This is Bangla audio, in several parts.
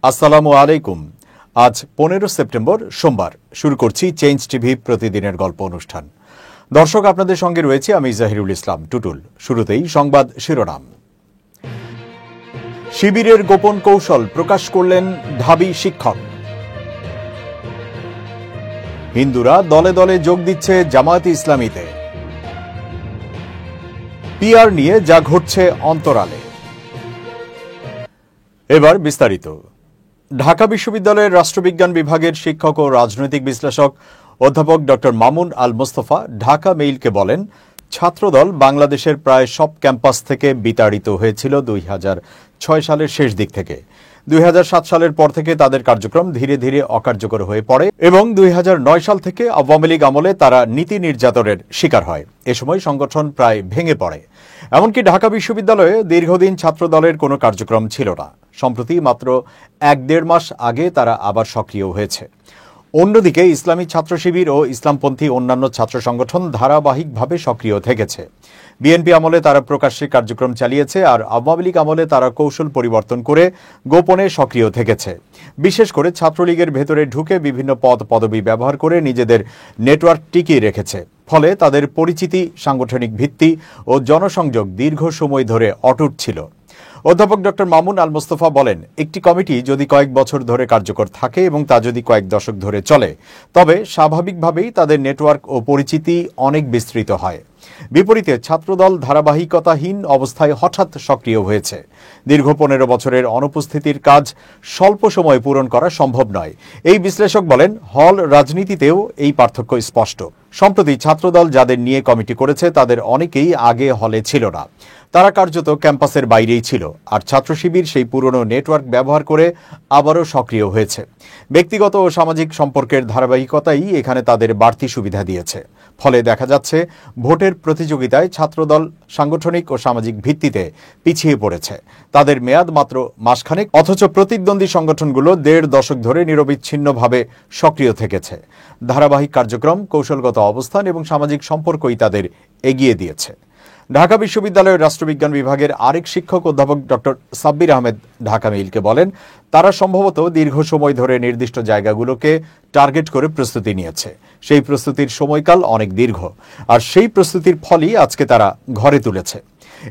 আসসালামু আলাইকুম। আজ 15 সেপ্টেম্বর সোমবার। শুরু করছি চেঞ্জ টিভি প্রতিদিনের গল্প অনুষ্ঠান। দর্শক, আপনাদের সঙ্গে রয়েছে আমি জাহিরুল ইসলাম টুটুল। শুরুতেই সংবাদ শিরোনাম। শিবিরের গোপন কৌশল প্রকাশ করলেন ঢাবি শিক্ষক। হিন্দুরা দলে দলে যোগ দিচ্ছে জামায়াতে ইসলামীতে। পিআর নিয়ে যা ঘটছে অন্তরালে। এবার বিস্তারিত। ঢাকা বিশ্ববিদ্যালয়ের রাষ্ট্রবিজ্ঞান বিভাগের শিক্ষক ও রাজনৈতিক বিশ্লেষক অধ্যাপক ডক্টর মামুন আল মোস্তফা ঢাকা মেইলকে বলেন, ছাত্রদল বাংলাদেশের প্রায় সব ক্যাম্পাস থেকে বিতাড়িত হয়েছিল 2006 সালের শেষ দিক থেকে। 2007 সালের পর থেকে তাদের কার্যক্রম ধীরে ধীরে অকার্যকর হয়ে পড়ে এবং 2009 সাল থেকে আওয়ামী লীগ আমলে তারা নীতি নির্যাতনের শিকার হয়। এ সময় সংগঠন প্রায় ভেঙে পড়ে। এমনকি ঢাকা বিশ্ববিদ্যালয়ে দীর্ঘদিন ছাত্রদলের কোনো কার্যক্রম ছিল না। সম্প্রতি মাত্র 1-1.5 মাস আগে তারা আবার সক্রিয় হয়েছে। অন্যদিকে ইসলামী ছাত্র শিবির ও ইসলামপন্থী অন্যান্য ছাত্র সংগঠন ধারাবাহিকভাবে সক্রিয় থেকেছে। বিএনপি আমলে তারা প্রকাশ্যে কার্যক্রম চালিয়েছে, আর আওয়ামী লীগ আমলে তারা কৌশল পরিবর্তন করে গোপনে সক্রিয় থেকেছে। বিশেষ করে ছাত্রলীগের ভেতরে ঢুকে বিভিন্ন পদ পদবি ব্যবহার করে নিজেদের নেটওয়ার্ক টিকিয়ে রেখেছে। ফলে তাদের পরিচিতি, সাংগঠনিক ভিত্তি ও জনসংযোগ দীর্ঘ সময় ধরে অটুট ছিল। অধ্যাপক ডক্টর মামুন আল মোস্তফা বলেন, একটি কমিটি যদি কয়েক বছর ধরে কার্যকর থাকে এবং তা যদি কয়েক দশক ধরে চলে, তবে স্বাভাবিকভাবেই তাদের নেটওয়ার্ক ও পরিচিতি অনেক বিস্তৃত হয়। বিপরীতে ছাত্রদল ধারাবাহিকতাহীন অবস্থায় হঠাৎ সক্রিয় হয়েছে। দীর্ঘ 15 বছরের অনুপস্থিতির কাজ স্বল্প সময়ে পূরণ করা সম্ভব নয়। এই বিশ্লেষক বলেন, হল রাজনীতিতেও এই পার্থক্য স্পষ্ট। সম্প্রতি ছাত্রদল যাদের নিয়ে কমিটি করেছে তাদের অনেকেই আগে হলে ছিল না। তারা কার্যত ক্যাম্পাসের বাইরেই ছিল, আর ছাত্র শিবির সেই পুরনো নেটওয়ার্ক ব্যবহার করে আবারও সক্রিয় হয়েছে। ব্যক্তিগত ও সামাজিক সম্পর্কের ধারাবাহিকতাই এখানে তাদের বাড়তি সুবিধা দিয়েছে। ফলে দেখা যাচ্ছে ভোটের প্রতিযোগিতায় ছাত্রদল সাংগঠনিক ও সামাজিক ভিত্তিতে পিছিয়ে পড়েছে। তাদের মেয়াদ মাত্র মাসখানেক, অথচ প্রতিদ্বন্দ্বী সংগঠনগুলো 1.5 দশক ধরে নিরবিচ্ছিন্নভাবে সক্রিয় থেকেছে। ধারাবাহিক কার্যক্রম, কৌশলগত অবস্থান এবং সামাজিক সম্পর্কই তাদের এগিয়ে দিয়েছে। ঢাকা বিশ্ববিদ্যালয়ের রাষ্ট্রবিজ্ঞান বিভাগের আরেক শিক্ষক অধ্যাপক ডক্টর সাব্বির আহমেদ ঢাকা মেইলকে বলেন, তারা সম্ভবত দীর্ঘ সময় ধরে নির্দিষ্ট জায়গাগুলোকে টার্গেট করে প্রস্তুতি নিয়েছে। সেই প্রস্তুতির সময়কাল অনেক দীর্ঘ, আর সেই প্রস্তুতির ফলই আজকে তারা ঘরে তুলেছে।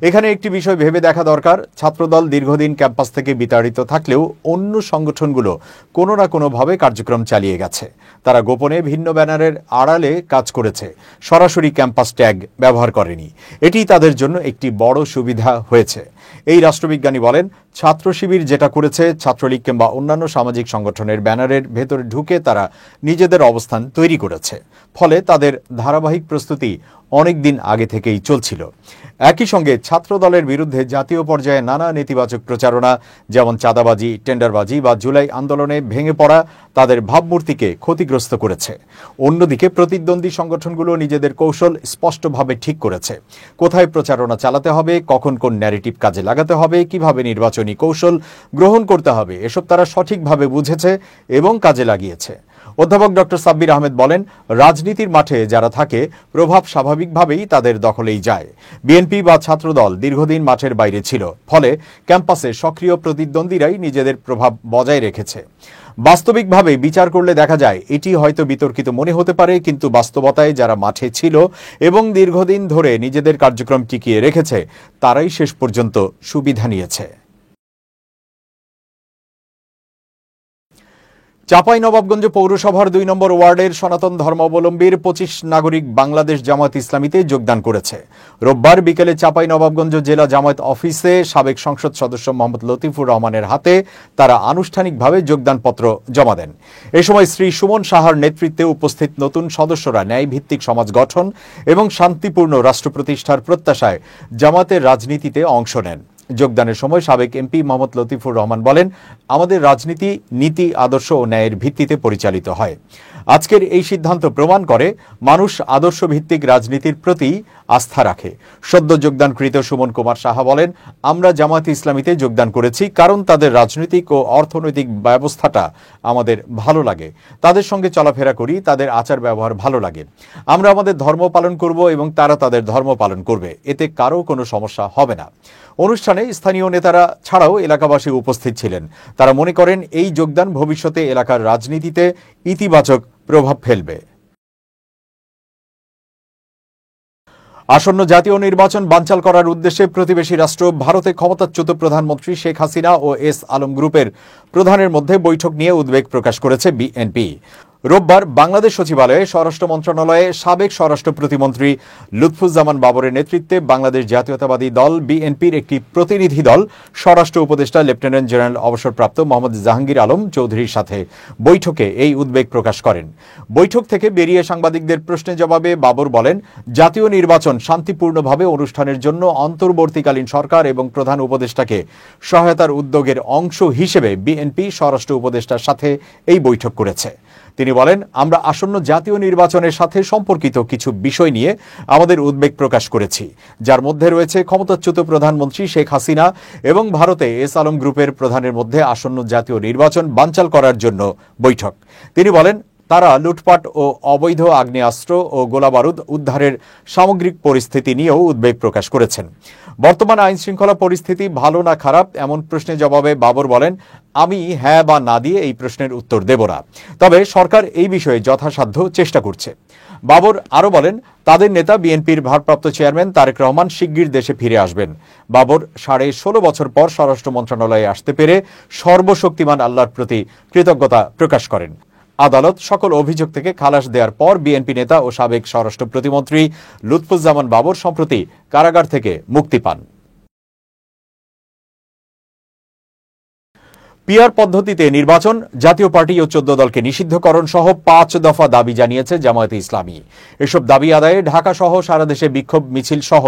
এখানে একটি বিষয় ভেবে দেখা দরকার, ছাত্রদল দীর্ঘদিন ক্যাম্পাস থেকে বিতাড়িত থাকলেও অন্য সংগঠনগুলো কোনো না কোনোভাবে কার্যক্রম চালিয়ে গেছে। তারা গোপনে ভিন্ন ব্যানারের আড়ালে কাজ করেছে, সরাসরি ক্যাম্পাস ট্যাগ ব্যবহার করেনি। এটি তাদের জন্য একটি বড় সুবিধা হয়েছে। এই রাষ্ট্রবিজ্ঞানী বলেন, ছাত্র শিবির যেটা করেছে, ছাত্রলীগ কিংবা অন্যান্য সামাজিক সংগঠনের ব্যানারের ভেতরে ঢুকে তারা নিজেদের অবস্থান তৈরি করেছে। ফলে তাদের ধারাবাহিক প্রস্তুতি অনেক দিন আগে থেকেই চলছিল। একই সঙ্গে ছাত্রদলের বিরুদ্ধে জাতীয় পর্যায়ে নানা নেতিবাচক প্রচারণা, যেমন চাঁদাবাজি, টেন্ডারবাজি বা জুলাই আন্দোলনে ভেঙে পড়া তাদের ভাবমূর্তিকে ক্ষতিগ্রস্ত করেছে। অন্যদিকে প্রতিদ্বন্দ্বী সংগঠনগুলো নিজেদের কৌশল স্পষ্টভাবে ঠিক করেছে। কোথায় প্রচারণা চালাতে হবে, কখন কোন ন্যারেটিভ কাজে লাগাতে হবে, কিভাবে নির্বাচনী কৌশল গ্রহণ করতে হবে, এসব তারা সঠিকভাবে বুঝেছে এবং কাজে লাগিয়েছে। অধ্যাপক ডক্টর সাব্বির আহমেদ বলেন, রাজনীতির মাঠে যারা থাকে প্রভাব স্বাভাবিকভাবেই তাদের দখলেই যায়। বিএনপি বা ছাত্রদল দীর্ঘদিন মাঠের বাইরে ছিল, ফলে ক্যাম্পাসে সক্রিয় প্রতিদ্বন্দ্বীরাই নিজেদের প্রভাব বজায় রেখেছে। বাস্তবিকভাবে বিচার করলে দেখা যায় এটি হয়তো বিতর্কিত মনে হতে পারে, কিন্তু বাস্তবতায় যারা মাঠে ছিল এবং দীর্ঘদিন ধরে নিজেদের কার্যক্রম টিকিয়ে রেখেছে তারাই শেষ পর্যন্ত সুবিধা নিয়েছে। চাঁপাইনবাবগঞ্জ পৌরসভার 2 নম্বর ওয়ার্ডের সনাতন ধর্মাবলম্বীর 25 নাগরিক বাংলাদেশ জামায়াত ইসলামীতে যোগদান করেছে। রোববার বিকেলে চাঁপাইনবাবগঞ্জ জেলা জামায়াত অফিসে সাবেক সংসদ সদস্য মোহাম্মদ লতিফুর রহমানের হাতে তারা আনুষ্ঠানিকভাবে যোগদানপত্র জমা দেন। এ সময় শ্রী সুমন সাহার নেতৃত্বে উপস্থিত নতুন সদস্যরা ন্যায়ভিত্তিক সমাজ গঠন এবং শান্তিপূর্ণ রাষ্ট্র প্রতিষ্ঠার প্রত্যাশায় জামায়াতের রাজনীতিতে অংশ নেন। যোগদানের সময় সাবেক এমপি মোহাম্মদ লতিফুর রহমান বলেন, আমাদের রাজনীতি নীতি, আদর্শ ও ন্যায়ের ভিত্তিতে পরিচালিত হয়। আজকের এই সিদ্ধান্ত প্রমাণ করে মানুষ আদর্শভিত্তিক রাজনীতির প্রতি আস্থা রাখে। সদ্য যোগদানকৃত সুমন কুমার সাহা বলেন, আমরা জামায়াতে ইসলামীতে যোগদান করেছি কারণ তাদের রাজনৈতিক ও অর্থনৈতিক ব্যবস্থাটা আমাদের ভালো লাগে। তাদের সঙ্গে চলাফেরা করি, তাদের আচার ব্যবহার ভালো লাগে। আমরা আমাদের ধর্ম পালন করব এবং তারা তাদের ধর্ম পালন করবে, এতে কারো কোনো সমস্যা হবে না। অনুষ্ঠানে স্থানীয় নেতারা ছাড়াও এলাকাবাসী উপস্থিত ছিলেন। তারা মনে করেন এই যোগদান ভবিষ্যতে এলাকার রাজনীতিতে ইতিবাচক প্রভাব ফেলবে। আসন্ন জাতীয় নির্বাচন বানচাল করার উদ্দেশ্যে প্রতিবেশী রাষ্ট্র ভারতে ক্ষমতাচ্যুত প্রধানমন্ত্রী শেখ হাসিনা ও এস আলম গ্রুপের প্রধানের মধ্যে বৈঠক নিয়ে উদ্বেগ প্রকাশ করেছে বিএনপি। রোববার বাংলাদেশ সচিবালয়ে স্বরাষ্ট্র মন্ত্রণালয়ে সাবেক স্বরাষ্ট্র প্রতিমন্ত্রী লুৎফুজ্জামান বাবরের নেতৃত্বে বাংলাদেশ জাতীয়তাবাদী দল বিএনপির একটি প্রতিনিধি দল স্বরাষ্ট্র উপদেষ্টা লেফটেন্যান্ট জেনারেল অবসরপ্রাপ্ত মোহাম্মদ জাহাঙ্গীর আলম চৌধুরীর সাথে বৈঠকে এই উদ্বেগ প্রকাশ করেন। বৈঠক থেকে বেরিয়ে সাংবাদিকদের প্রশ্নের জবাবে বাবর বলেন, জাতীয় নির্বাচন শান্তিপূর্ণভাবে অনুষ্ঠানের জন্য অন্তর্বর্তীকালীন সরকার এবং প্রধান উপদেষ্টাকে সহায়তার উদ্যোগের অংশ হিসেবে বিএনপি স্বরাষ্ট্র উপদেষ্টার সাথে এই বৈঠক করেছে। তিনি বলেন, আমরা আসন্ন জাতীয় নির্বাচনের সাথে সম্পর্কিত কিছু বিষয় নিয়ে আমাদের উদ্বেগ প্রকাশ করেছি, যার মধ্যে রয়েছে ক্ষমতাচ্যুত প্রধানমন্ত্রী শেখ হাসিনা এবং ভারতে এস আলম গ্রুপের প্রধানের মধ্যে আসন্ন জাতীয় নির্বাচন বানচাল করার জন্য বৈঠক। তিনি বলেন, তারা লুটপাট ও অবৈধ আগ্নেয়াস্ত্র ও গোলাবারুদ উদ্ধারের সামগ্রিক পরিস্থিতি নিয়েও উদ্বেগ প্রকাশ করেছেন। বর্তমান আইন শৃঙ্খলা পরিস্থিতি ভালো না খারাপ এমন প্রশ্নের জবাবে বাবর বলেন, আমি হ্যাঁ বা না দিয়ে এই প্রশ্নের উত্তর দেব না, তবে সরকার এই বিষয়ে যথাসাধ্য চেষ্টা করছে। বাবর আরও বলেন, তাদের নেতা বিএনপির ভারপ্রাপ্ত চেয়ারম্যান তারেক রহমান শিগগির দেশে ফিরে আসবেন। বাবর 16.5 বছর পর স্বরাষ্ট্র মন্ত্রণালয়ে আসতে পেরে সর্বশক্তিমান আল্লাহর প্রতি কৃতজ্ঞতা প্রকাশ করেন। আদালত সকল অভিযোগ থেকে খালাস দেওয়ার পর বিএনপি নেতা ও সাবেক স্বরাষ্ট্র প্রতিমন্ত্রী লুৎফুজ্জামান বাবর সম্প্রতি কারাগার থেকে মুক্তি পান। পিআর পদ্ধতিতে নির্বাচন, জাতীয় পার্টি ও 14 দলকে নিষিদ্ধকরণ সহ 5 দফা দাবি জানিয়েছে জামায়াতে ইসলামী। এসব দাবি আদায়ে ঢাকা সহ সারা দেশে বিক্ষোভ মিছিল সহ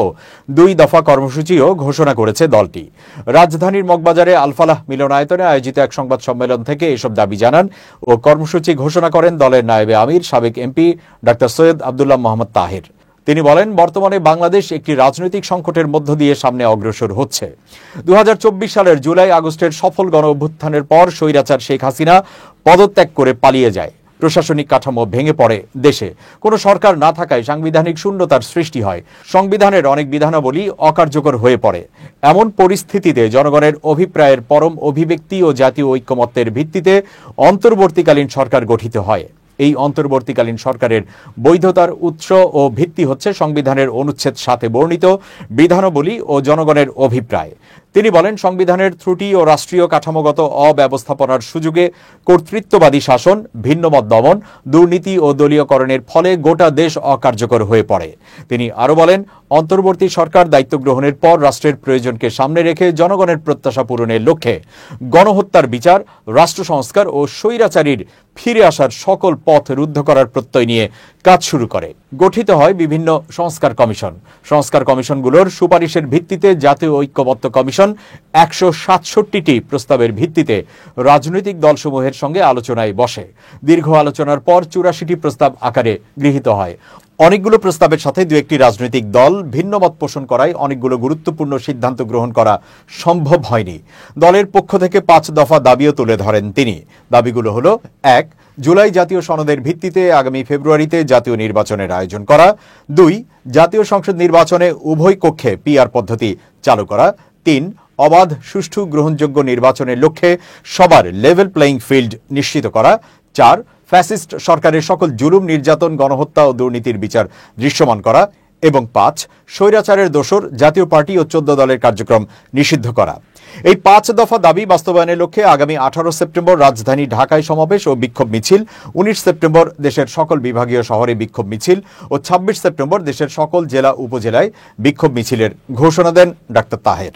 2 দফা কর্মসূচিও ঘোষণা করেছে দলটি। রাজধানীর মগবাজারে আলফালাহ মিলনায়তনে আয়োজিত এক সংবাদ সম্মেলন থেকে এসব দাবি জানান ও কর্মসূচি ঘোষণা করেন দলের নায়েবে আমির সাবেক এমপি ডাক্তার সৈয়দ আব্দুল্লাহ মোহাম্মদ তাহের। তিনি বলেন, বর্তমানে বাংলাদেশ একটি রাজনৈতিক সংকটের মধ্য দিয়ে সামনে অগ্রসর হচ্ছে। 2024 সালের জুলাই আগস্টের সফল গণ অভ্যুত্থানের পর স্বৈরাচার শেখ হাসিনা পদত্যাগ করে পালিয়ে যায়। প্রশাসনিক কাঠামো ভেঙে পড়ে দেশে। কোনো সরকার না থাকায় সাংবিধানিক শূন্যতার সৃষ্টি হয়। সংবিধানের অনেক বিধানাবলী অকার্যকর হয়ে পড়ে। এমন পরিস্থিতিতে জনগণের অভিপ্রায়ের পরম অভিব্যক্তি ও জাতীয় ঐক্যমত্যের ভিত্তিতে অন্তর্বর্তীকালীন সরকার গঠিত হয়। এই অন্তর্বর্তীকালীন সরকারের বৈধতার উৎস ও ভিত্তি হচ্ছে সংবিধানের অনুচ্ছেদ 7 বর্ণিত বিধানাবলী ও জনগণের অভিপ্রায়। তিনি বলেন, সংবিধানের ত্রুটি ও রাষ্ট্রীয় কাঠামোগত অব্যবস্থাপনার সুযোগে কর্তৃত্ববাদী শাসন, ভিন্নমত দমন, দুর্নীতি ও দলীয়করণের ফলে গোটা দেশ অকার্যকর হয়ে পড়ে। তিনি আরও বলেন, অন্তর্বর্তী সরকার দায়িত্ব গ্রহণের পর রাষ্ট্রের প্রয়োজনকে সামনে রেখে জনগণের প্রত্যাশা পূরণের লক্ষ্যে গণহত্যার বিচার, রাষ্ট্র সংস্কার ও স্বৈরাচারীর ফিরে আসার সকল পথ রুদ্ধ করার প্রত্যয় নিয়ে কাজ শুরু করে। গঠিত হয় বিভিন্ন সংস্কার কমিশন। সংস্কার কমিশনগুলোর সুপারিশের ভিত্তিতে জাতীয় ঐক্যমত্য কমিশন 167টি প্রস্তাবের ভিত্তিতে রাজনৈতিক দলসমূহের সঙ্গে আলোচনায় বসে। দীর্ঘ আলোচনার পর 84টি প্রস্তাব আকারে গৃহীত হয়। অনেকগুলো প্রস্তাবের সাথে 2-1টি রাজনৈতিক দল ভিন্নমত পোষণ করায় অনেকগুলো গুরুত্বপূর্ণ সিদ্ধান্ত গ্রহণ করা সম্ভব হয়নি। দলের পক্ষ থেকে 5 দফা দাবিও তুলে ধরেন তিনি। দাবিগুলো হলো: 1. জুলাই জাতীয় সনদের ভিত্তিতে আগামী ফেব্রুয়ারিতে জাতীয় নির্বাচনের আয়োজন করা। 2. জাতীয় সংসদ নির্বাচনে উভয় কক্ষে পিআর পদ্ধতি চালু করা। 3. অবাধ, সুষ্ঠু, গ্রহণযোগ্য নির্বাচনের লক্ষ্যে সবার লেভেল প্লেইং ফিল্ড নিশ্চিত করা। 4. ফ্যাসিস্ট সরকারের সকল জুলুম, নির্যাতন, গণহত্যা ও দুর্নীতির বিচার দৃশ্যমান করা। এবং 5. স্বৈরাচারের দোসর জাতীয় পার্টি ও 14 দলের কার্যক্রম নিষিদ্ধ করা। এই 5 দফা দাবি বাস্তবায়নের লক্ষ্যে আগামী 18 সেপ্টেম্বর রাজধানী ঢাকায় সমাবেশ ও বিক্ষোভ মিছিল, 19 সেপ্টেম্বর দেশের সকল বিভাগীয় শহরে বিক্ষোভ মিছিল ও 26 সেপ্টেম্বর দেশের সকল জেলা উপজেলায় বিক্ষোভ মিছিলের ঘোষণা দেন ডাক্তার তাহের।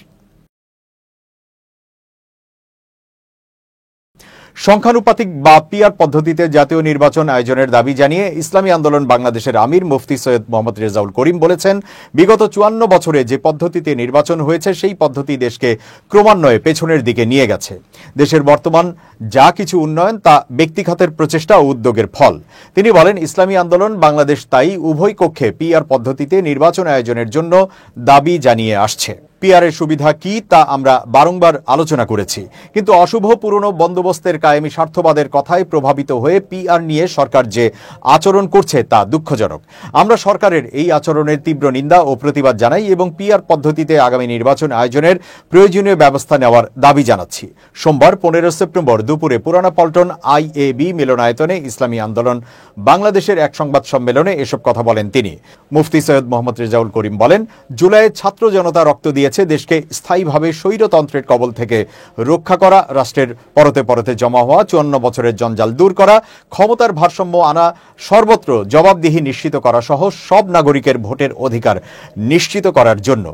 সংখ্যানুপাতিক বা পিআর পদ্ধতিতে জাতীয় নির্বাচন আয়োজনের দাবি জানিয়ে ইসলামী আন্দোলন বাংলাদেশের আমির মুফতি সৈয়দ মোহাম্মদ রেজাউল করিম বলেছেন, বিগত 54 বছরে যে পদ্ধতিতে নির্বাচন হয়েছে সেই পদ্ধতি দেশকে ক্রমান্বয়ে পেছনের দিকে নিয়ে গেছে। দেশের বর্তমান যা কিছু উন্নয়ন তা ব্যক্তিখাতের প্রচেষ্টা ও উদ্যোগের ফল। তিনি বলেন, ইসলামী আন্দোলন বাংলাদেশ তাই উভয় কক্ষে পিআর পদ্ধতিতে নির্বাচন আয়োজনের জন্য দাবি জানিয়ে আসছে। পিআরের সুবিধা কি তা আমরা বারংবার আলোচনা করেছি, কিন্তু অশুভ পুরনো বন্দোবস্তের কায়েমি স্বার্থবাদের কথায় প্রভাবিত হয়ে পিআর নিয়ে সরকার যে আচরণ করছে তা দুঃখজনক। আমরা সরকারের এই আচরণের তীব্র নিন্দা ও প্রতিবাদ জানাই এবং পিআর পদ্ধতিতে আগামী নির্বাচন আয়োজনের প্রয়োজনীয় ব্যবস্থা নেওয়ার দাবি জানাচ্ছি। সোমবার 15 সেপ্টেম্বর দুপুরে পুরানা পল্টন আইএবি মিলনায়তনে ইসলামী আন্দোলন বাংলাদেশের এক সংবাদ সম্মেলনে এসব কথা বলেন তিনি। মুফতি সৈয়দ মোহাম্মদ রেজাউল করিম বলেন, জুলাইয়ে ছাত্র জনতা রক্ত দিয়েছে দেশকে স্থায়ীভাবে স্বৈরতন্ত্রের কবল থেকে রক্ষা করা, রাষ্ট্রের পরতে পরতে জমা হওয়া 54 বছরের জঞ্জাল দূর করা, ক্ষমতার ভারসাম্য আনা, সর্বত্র জবাবদিহি নিশ্চিত করা সহ সব নাগরিকের ভোটের অধিকার নিশ্চিত করার জন্য।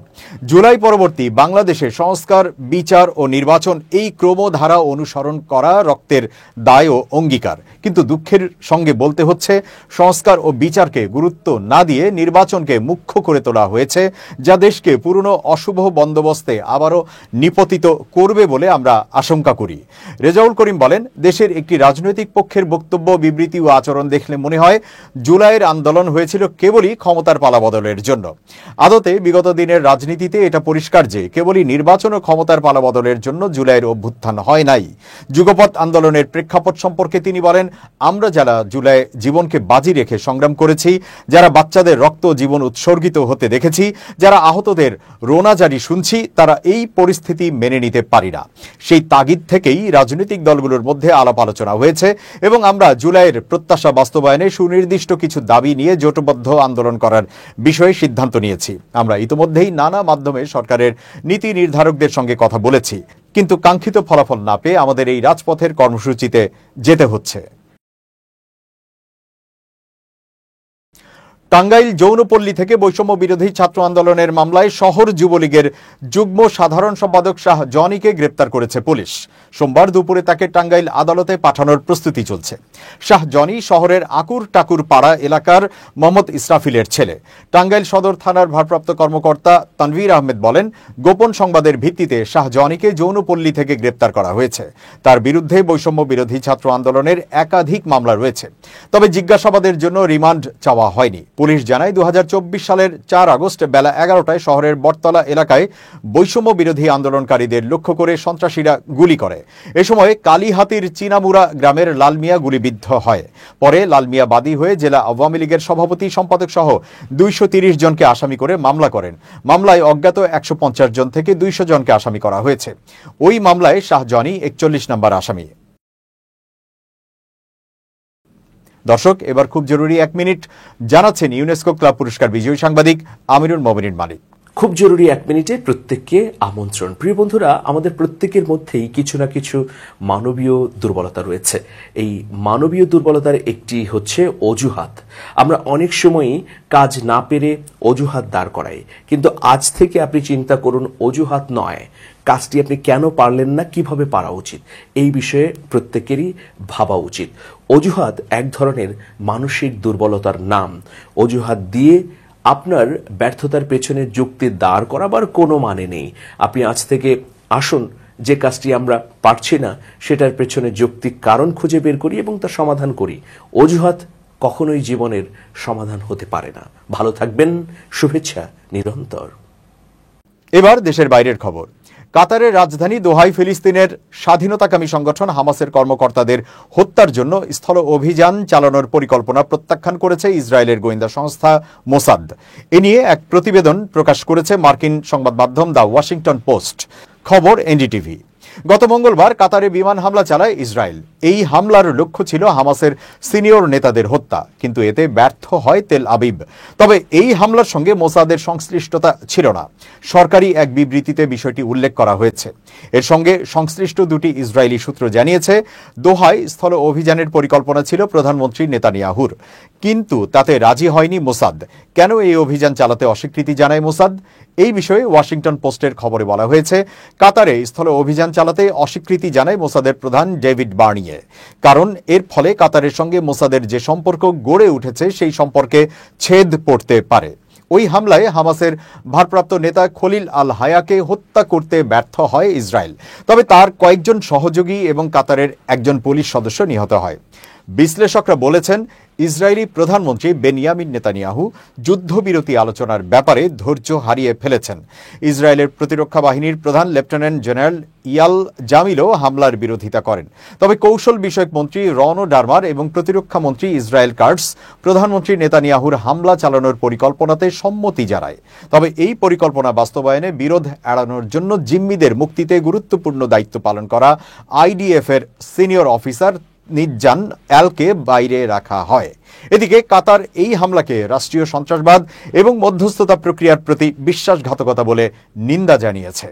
জুলাই পরবর্তী বাংলাদেশে সংস্কার, বিচার ও নির্বাচন এই ক্রমধারা অনুসরণ করা রক্তের দায় ও অঙ্গীকার। কিন্তু দুঃখের সঙ্গে বলতে হচ্ছে, সংস্কার ও বিচারকে গুরুত্ব না দিয়ে নির্বাচনকে মুখ্য করে তোলা হয়েছে, যা দেশকে পুরনো অশুভ বন্দোবস্তে আবারও নিপতিত করবে বলে আমরা আশঙ্কা করি। রেজাউল করিম বলেন, দেশের একটি রাজনৈতিক পক্ষের বক্তব্য, বিবৃতি ও আচরণ দেখলে মনে হয় জুলাইয়ের আন্দোলন হয়েছিল কেবলই ক্ষমতার পালাবদলের জন্য। আদতে বিগত দিনের রাজনীতিতে এটা পরিষ্কার যে কেবলই নির্বাচন ও ক্ষমতার পালাবদলের জন্য জুলাইয়ের অভ্যুত্থান হয় নাই। যুগপৎ আন্দোলনের প্রেক্ষাপট সম্পর্কে তিনি বলেন, আমরা যারা জুলাই জীবনকে বাজি রেখে সংগ্রাম করেছি, যারা বাচ্চাদের রক্ত জীবন উৎসর্গিত হতে দেখেছি, যারা আহতদের রোনা জারি শুনছি, তারা এই পরিস্থিতি মেনে নিতে পারি না। সেই তাগিদ থেকেই রাজনৈতিক দলগুলোর মধ্যে আলাপ আলোচনা হয়েছে এবং আমরা জুলাইয়ের প্রত্যাশা বাস্তবায়নে সুনির্দিষ্ট কিছু দাবি নিয়ে জোটবদ্ধ আন্দোলন করার বিষয়ে সিদ্ধান্ত নিয়েছি। আমরা ইতোমধ্যেই নানা মাধ্যমে সরকারের নীতি নির্ধারকদের সঙ্গে কথা বলেছি, কিন্তু কাঙ্ক্ষিত ফলাফল না পেয়ে আমাদের এই রাজপথের কর্মসূচিতে যেতে হচ্ছে। টাঙ্গাইল যৌনপল্লী থেকে বৈষম্য বিরোধী ছাত্র আন্দোলনের মামলায় শহর যুবলীগের যুগ্ম সাধারণ সম্পাদক শাহ জনিকে গ্রেপ্তার করেছে পুলিশ। সোমবার দুপুরে তাকে টাঙ্গাইল আদালতে পাঠানোর প্রস্তুতি চলছে। শাহ জনি শহরের আকুর টাকুর পাড়া এলাকার মোহাম্মদ ইসরাফিলের ছেলে। টাঙ্গাইল সদর থানার ভারপ্রাপ্ত কর্মকর্তা তানভীর আহমেদ বলেন, গোপন সংবাদের ভিত্তিতে শাহ জনিকে যৌনপল্লী থেকে গ্রেপ্তার করা হয়েছে। তার বিরুদ্ধে বৈষম্য বিরোধী ছাত্র আন্দোলনের একাধিক মামলা রয়েছে, তবে জিজ্ঞাসাবাদের জন্য রিমান্ড চাওয়া হয়নি। পুলিশ জানায়, 2024 সালের 4 আগস্ট বেলা 11টায় শহরের বটতলা এলাকায় বৈষম্য বিরোধী আন্দোলনকারীদের লক্ষ্য করে সন্ত্রাসীরা গুলি করে। এ সময় কালীহাতির চীনামুড়া গ্রামের লালমিয়া গুলিবিদ্ধ হয়। পরে লালমিয়া বাদী হয়ে জেলা আওয়ামী লীগের সভাপতি, সম্পাদক সহ 230 জনকে আসামি করে মামলা করেন। মামলায় অজ্ঞাত 150 জন থেকে 200 জনকে আসামি করা হয়েছে। ওই মামলায় শাহ জনি 41 নম্বর আসামি। দর্শক, এবার খুব জরুরি 1 মিনিট জানাচ্ছেন ইউনেস্কো ক্লাব পুরস্কার বিজয়ী সাংবাদিক আমিরুল মোমিনিন মালিক। খুব জরুরি 1 মিনিটে প্রত্যেককে আমন্ত্রণ। প্রিয় বন্ধুরা, আমাদের প্রত্যেকের মধ্যেই কিছু না কিছু মানবীয় দুর্বলতা রয়েছে। এই মানবীয় দুর্বলতার একটি হচ্ছে অজুহাত। আমরা অনেক সময়ই কাজ না পেরে অজুহাত দাঁড় করাই, কিন্তু আজ থেকে আপনি চিন্তা করুন, অজুহাত নয়, কাজটি আপনি কেন পারলেন না, কিভাবে পারা উচিত, এই বিষয়ে প্রত্যেকেরই ভাবা উচিত। অজুহাত এক ধরনের মানসিক দুর্বলতার নাম। অজুহাত দিয়ে আপনার ব্যর্থতার পেছনে যুক্তি দাঁড় করাবার কোনো মানে নেই। আপনি আজ থেকে আসুন, যে কাজটি আমরা পারছি না সেটার পেছনে যৌক্তিক কারণ খুঁজে বের করি এবং তার সমাধান করি। অজুহাত কখনোই জীবনের সমাধান হতে পারে না। ভালো থাকবেন, শুভেচ্ছা নিরন্তর। এবার দেশের বাইরের খবর। কাতারের রাজধানী দোহায় ফিলিস্তিনের স্বাধীনতাকামী সংগঠন হামাসের কর্মকর্তাদের হত্যার জন্য স্থল অভিযান চালানোর পরিকল্পনা প্রত্যাখ্যান করেছে ইসরায়েলের গোয়েন্দা সংস্থা মোসাদ। এ নিয়ে এক প্রতিবেদন প্রকাশ করেছে মার্কিন সংবাদ মাধ্যম দ্য ওয়াশিংটন পোস্ট। খবর এনডিটিভি। গত মঙ্গলবার কাতারে বিমান হামলা চালায় ইসরায়েল। এই হামলার লক্ষ্য ছিল হামাসের সিনিয়র নেতাদের হত্যা, কিন্তু এতে ব্যর্থ হয় তেল আবিব। তবে এই হামলার সঙ্গে মোসাদের সংশ্লিষ্টতা ছিল না। সরকারি এক বিবৃতিতে বিষয়টি উল্লেখ করা হয়েছে। এর সঙ্গে সংশ্লিষ্ট দুটি ইসরায়েলি সূত্র জানিয়েছে, দোহায় স্থল অভিযানের পরিকল্পনা ছিল প্রধানমন্ত্রী নেতানিয়াহুর, কিন্তু তাতে রাজি হয়নি মোসাদ। কেন এই অভিযান চালাতে অস্বীকৃতি জানায় মোসাদ? এই বিষয়ে ওয়াশিংটন পোস্টের খবরে বলা হয়েছে, কাতারে স্থল অভিযান চালাতে অস্বীকৃতি জানায় মোসাদের প্রধান ডেভিড বার্নিয়ে। কারণ এর ফলে কাতারের সঙ্গে মোসাদের যে সম্পর্ক গড়ে উঠেছে সেই সম্পর্কে ছেদ পড়তে পারে। ওই হামলায় হামাসের ভারপ্রাপ্ত নেতা খলিল আল হায়াকে হত্যা করতে ব্যর্থ হয় ইসরায়েল। তবে তার কয়েকজন সহযোগী এবং কাতারের একজন পুলিশ সদস্য নিহত হয়। বিশ্লেষকরা বলেছেন, ইসরায়েলি প্রধানমন্ত্রী বেনিয়ামিন নেতানিয়াহু যুদ্ধবিরতি আলোচনার ব্যাপারে ধৈর্য হারিয়ে ফেলেছেন। ইসরায়েলের প্রতিরক্ষা বাহিনীর প্রধান লেফটেন্যান্ট জেনারেল ইয়াল জামিলও হামলার বিরোধিতা করেন। তবে কৌশল বিষয়ক মন্ত্রী রনো ডারমার এবং প্রতিরক্ষা মন্ত্রী ইসরায়েল কার্টস প্রধানমন্ত্রী নেতানিয়াহুর হামলা চালানোর পরিকল্পনাতে সম্মতি জানায়। তবে এই পরিকল্পনা বাস্তবায়নে বিরোধ এড়ানোর জন্য জিম্মিদের মুক্তিতে গুরুত্বপূর্ণ দায়িত্ব পালন করা আইডিএফ এর সিনিয়র অফিসার নিজ্জান অ্যালকে বাইরে রাখা হয়। এদিকে কাতার এই হামলাকে রাষ্ট্রীয় সন্ত্রাসবাদ এবং মধ্যস্থতা প্রক্রিয়ার প্রতি বিশ্বাসঘাতকতা বলে নিন্দা জানিয়েছে।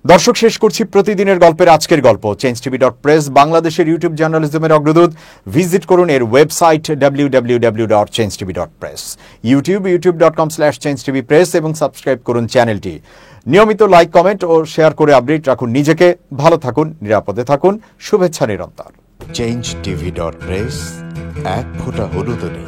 দর্শক, শেষ করছি প্রতিদিনের গল্পের আজকের গল্প। changetv.press বাংলাদেশের ইউটিউব জার্নালিজমের অগ্রদূত। ভিজিট করুন এর ওয়েবসাইট www.changetv.press, youtube.com/changetv press এবং সাবস্ক্রাইব করুন চ্যানেলটি। নিয়মিত লাইক, কমেন্ট ও শেয়ার করে আপডেট রাখুন নিজেকে। ভালো থাকুন, নিরাপদে থাকুন। শুভেচ্ছা নিরন্তর। changetv.press, এক ফোঁটা হলুদ নেই।